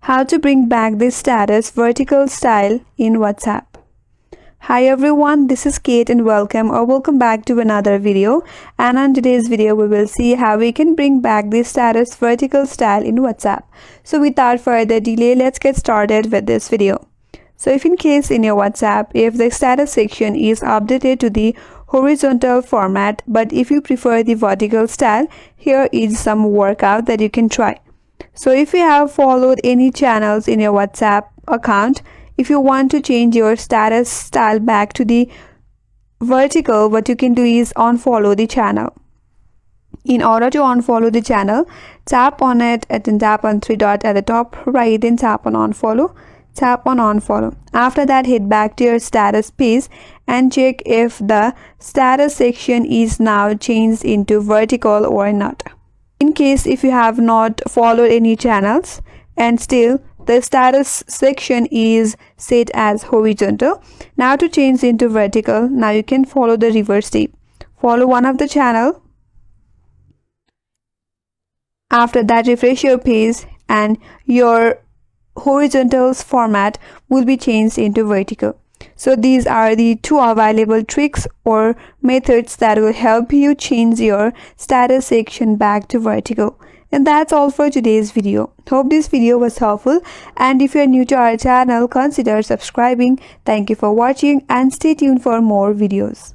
How to bring back this status vertical style in WhatsApp. Hi everyone, this is Kate and welcome back to another video. And on today's video we will see how we can bring back this status vertical style in WhatsApp. So without further delay, let's get started with this video. So if in case in your WhatsApp, if the status section is updated to the horizontal format, but if you prefer the vertical style, here is some workout that you can try. So if you have followed any channels in your WhatsApp account, if you want to change your status style back to the vertical, what you can do is unfollow the channel. In order to unfollow the channel, tap on it and then tap on three dots at the top right, then tap on unfollow. Tap on unfollow. After that, head back to your status page and check if the status section is now changed into vertical or not. In case if you have not followed any channels and still the status section is set as horizontal, now to change into vertical, now you can follow the reverse step. Follow one of the channel. After that, refresh your page and your horizontal format will be changed into vertical. So these are the two available tricks or methods that will help you change your status section back to vertical. And that's all for today's video. Hope this video was helpful, and if you're new to our channel, consider subscribing. Thank you for watching and stay tuned for more videos.